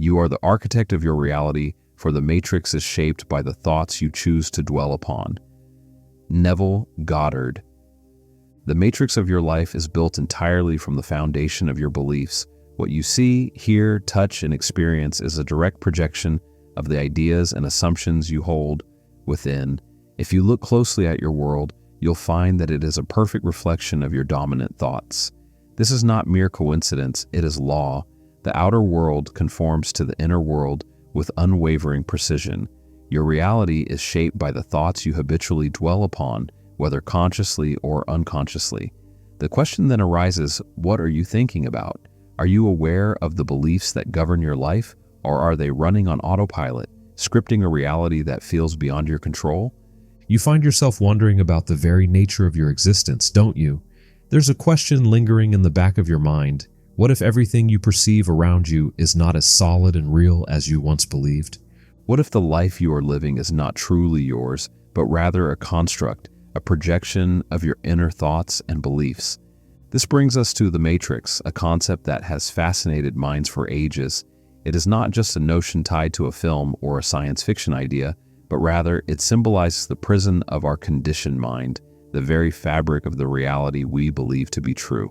You are the architect of your reality, for the matrix is shaped by the thoughts you choose to dwell upon. Neville Goddard. The matrix of your life is built entirely from the foundation of your beliefs. What you see, hear, touch, and experience is a direct projection of the ideas and assumptions you hold within. If you look closely at your world, you'll find that it is a perfect reflection of your dominant thoughts. This is not mere coincidence, it is law. The outer world conforms to the inner world with unwavering precision. Your reality is shaped by the thoughts you habitually dwell upon, whether consciously or unconsciously. The question then arises, what are you thinking about? Are you aware of the beliefs that govern your life, or are they running on autopilot, scripting a reality that feels beyond your control? You find yourself wondering about the very nature of your existence, don't you? There's a question lingering in the back of your mind. What if everything you perceive around you is not as solid and real as you once believed? What if the life you are living is not truly yours, but rather a construct, a projection of your inner thoughts and beliefs? This brings us to the matrix, a concept that has fascinated minds for ages. It is not just a notion tied to a film or a science fiction idea, but rather it symbolizes the prison of our conditioned mind, the very fabric of the reality we believe to be true.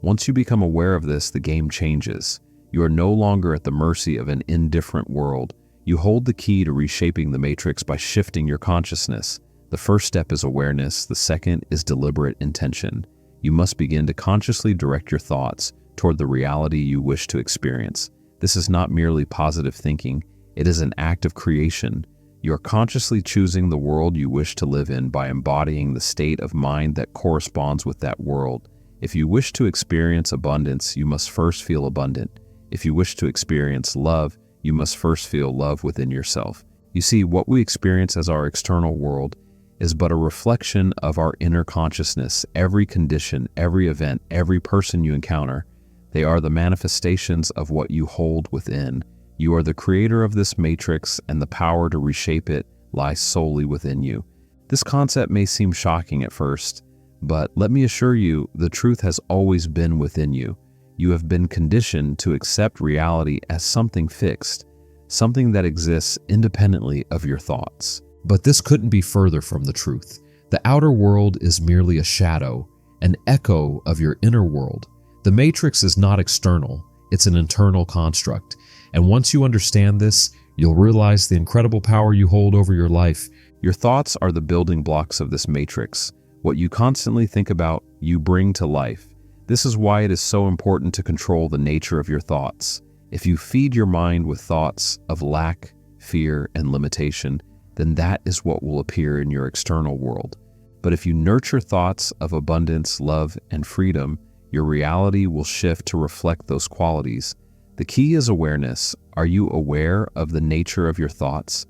Once you become aware of this, the game changes. You are no longer at the mercy of an indifferent world. You hold the key to reshaping the matrix by shifting your consciousness. The first step is awareness, the second is deliberate intention. You must begin to consciously direct your thoughts toward the reality you wish to experience. This is not merely positive thinking, it is an act of creation. You are consciously choosing the world you wish to live in by embodying the state of mind that corresponds with that world. If you wish to experience abundance, you must first feel abundant. If you wish to experience love, you must first feel love within yourself. You see, what we experience as our external world is but a reflection of our inner consciousness. Every condition, every event, every person you encounter, they are the manifestations of what you hold within. You are the creator of this matrix, and the power to reshape it lies solely within you. This concept may seem shocking at first, but let me assure you, the truth has always been within you. You have been conditioned to accept reality as something fixed, something that exists independently of your thoughts. But this couldn't be further from the truth. The outer world is merely a shadow, an echo of your inner world. The matrix is not external, it's an internal construct. And once you understand this, you'll realize the incredible power you hold over your life. Your thoughts are the building blocks of this matrix. What you constantly think about, you bring to life. This is why it is so important to control the nature of your thoughts. If you feed your mind with thoughts of lack, fear, and limitation, then that is what will appear in your external world. But if you nurture thoughts of abundance, love, and freedom, your reality will shift to reflect those qualities. The key is awareness. Are you aware of the nature of your thoughts?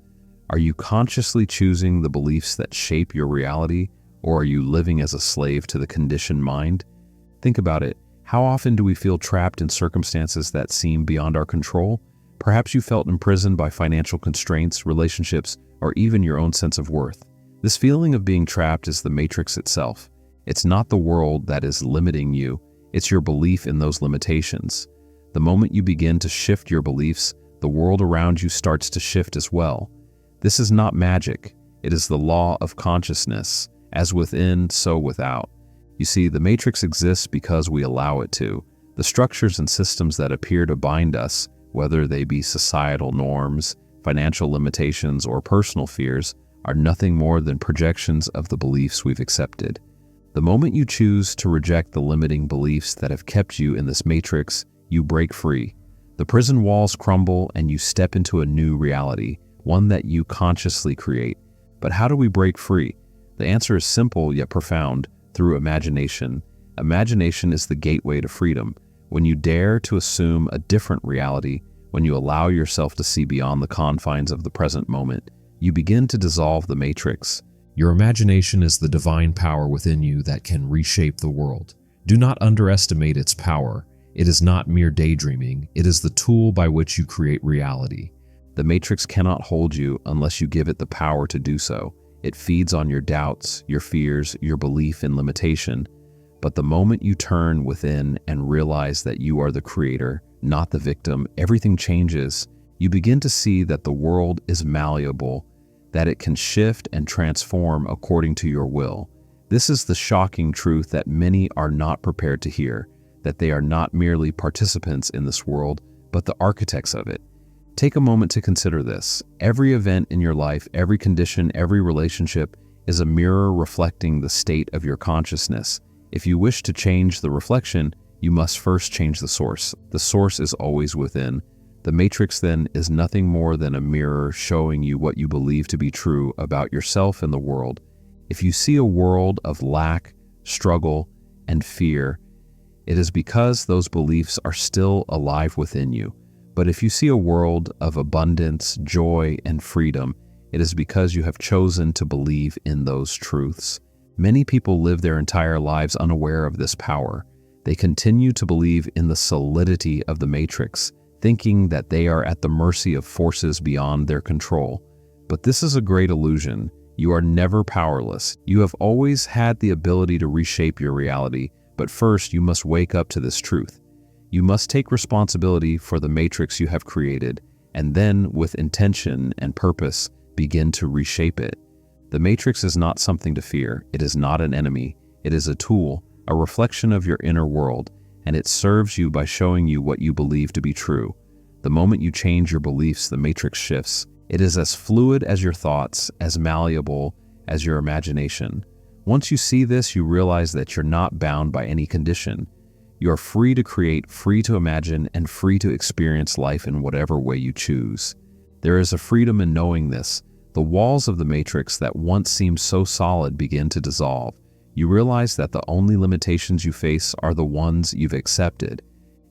Are you consciously choosing the beliefs that shape your reality, or are you living as a slave to the conditioned mind? Think about it. How often do we feel trapped in circumstances that seem beyond our control? Perhaps you felt imprisoned by financial constraints, relationships, or even your own sense of worth. This feeling of being trapped is the matrix itself. It's not the world that is limiting you, it's your belief in those limitations. The moment you begin to shift your beliefs, the world around you starts to shift as well. This is not magic, it is the law of consciousness. As within, so without. You see, the matrix exists because we allow it to. The structures and systems that appear to bind us, whether they be societal norms, financial limitations, or personal fears, are nothing more than projections of the beliefs we've accepted. The moment you choose to reject the limiting beliefs that have kept you in this matrix, you break free. The prison walls crumble and you step into a new reality, one that you consciously create. But how do we break free? The answer is simple yet profound: through imagination. Imagination is the gateway to freedom. When you dare to assume a different reality, when you allow yourself to see beyond the confines of the present moment, you begin to dissolve the matrix. Your imagination is the divine power within you that can reshape the world. Do not underestimate its power. It is not mere daydreaming, it is the tool by which you create reality. The matrix cannot hold you unless you give it the power to do so. It feeds on your doubts, your fears, your belief in limitation. But the moment you turn within and realize that you are the creator, not the victim, everything changes. you begin to see that the world is malleable, that it can shift and transform according to your will. This is the shocking truth that many are not prepared to hear, that they are not merely participants in this world, but the architects of it. Take a moment to consider this. Every event in your life, every condition, every relationship is a mirror reflecting the state of your consciousness. If you wish to change the reflection, you must first change the source. The source is always within. The matrix then is nothing more than a mirror showing you what you believe to be true about yourself and the world. If you see a world of lack, struggle, and fear, it is because those beliefs are still alive within you. But if you see a world of abundance, joy, and freedom, it is because you have chosen to believe in those truths. Many people live their entire lives unaware of this power. They continue to believe in the solidity of the matrix, thinking that they are at the mercy of forces beyond their control. But this is a great illusion. You are never powerless. You have always had the ability to reshape your reality, but first you must wake up to this truth. You must take responsibility for the matrix you have created, and then, with intention and purpose, begin to reshape it. The matrix is not something to fear. It is not an enemy. It is a tool, a reflection of your inner world, and it serves you by showing you what you believe to be true. The moment you change your beliefs, the matrix shifts. It is as fluid as your thoughts, as malleable as your imagination. Once you see this, you realize that you're not bound by any condition. You are free to create, free to imagine, and free to experience life in whatever way you choose. There is a freedom in knowing this. The walls of the matrix that once seemed so solid begin to dissolve. You realize that the only limitations you face are the ones you've accepted,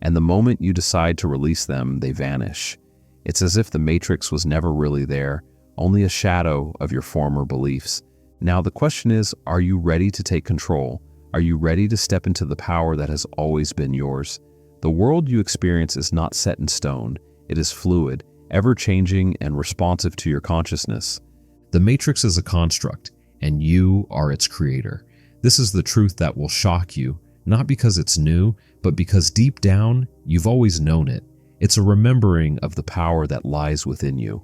and the moment you decide to release them, they vanish. It's as if the matrix was never really there, only a shadow of your former beliefs. Now the question is, are you ready to take control? Are you ready to step into the power that has always been yours? The world you experience is not set in stone. It is fluid, ever-changing, and responsive to your consciousness. The matrix is a construct, and you are its creator. This is the truth that will shock you, not because it's new, but because deep down, you've always known it. It's a remembering of the power that lies within you.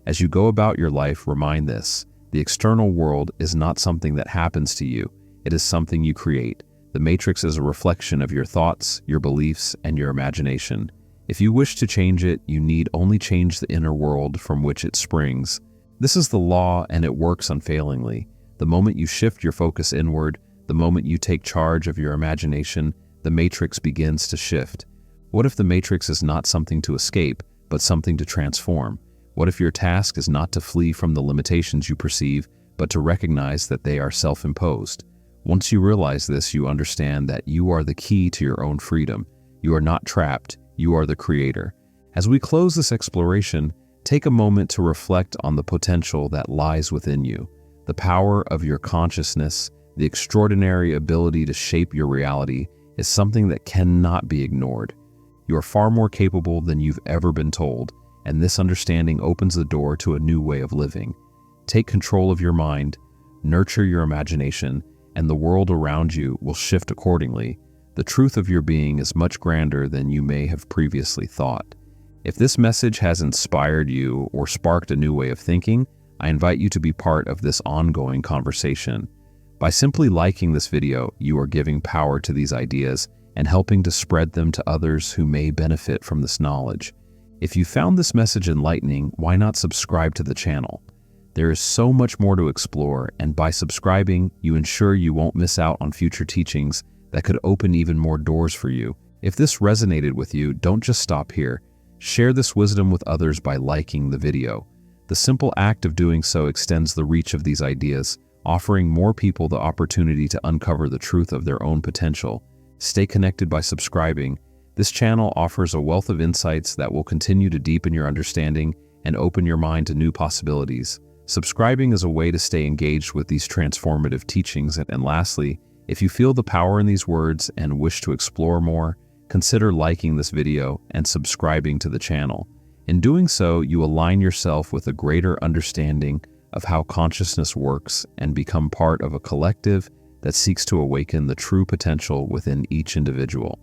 As you go about your life, remind this: the external world is not something that happens to you. It is something you create. The matrix is a reflection of your thoughts, your beliefs, and your imagination. If you wish to change it, you need only change the inner world from which it springs. This is the law, and it works unfailingly. The moment you shift your focus inward, the moment you take charge of your imagination, the matrix begins to shift. What if the matrix is not something to escape, but something to transform? What if your task is not to flee from the limitations you perceive, but to recognize that they are self-imposed? Once you realize this, you understand that you are the key to your own freedom. You are not trapped. You are the creator. As we close this exploration, take a moment to reflect on the potential that lies within you, the power of your consciousness. The extraordinary ability to shape your reality is something that cannot be ignored. You are far more capable than you've ever been told, and this understanding opens the door to a new way of living. Take control of your mind, nurture your imagination, and the world around you will shift accordingly. The truth of your being is much grander than you may have previously thought. If this message has inspired you or sparked a new way of thinking, I invite you to be part of this ongoing conversation. By simply liking this video, you are giving power to these ideas and helping to spread them to others who may benefit from this knowledge. If you found this message enlightening, why not subscribe to the channel? There is so much more to explore, and by subscribing, you ensure you won't miss out on future teachings that could open even more doors for you. If this resonated with you, don't just stop here. Share this wisdom with others by liking the video. The simple act of doing so extends the reach of these ideas, offering more people the opportunity to uncover the truth of their own potential. Stay connected by subscribing. This channel offers a wealth of insights that will continue to deepen your understanding and open your mind to new possibilities. Subscribing is a way to stay engaged with these transformative teachings. And lastly, if you feel the power in these words and wish to explore more, consider liking this video and subscribing to the channel. In doing so, you align yourself with a greater understanding of how consciousness works and become part of a collective that seeks to awaken the true potential within each individual.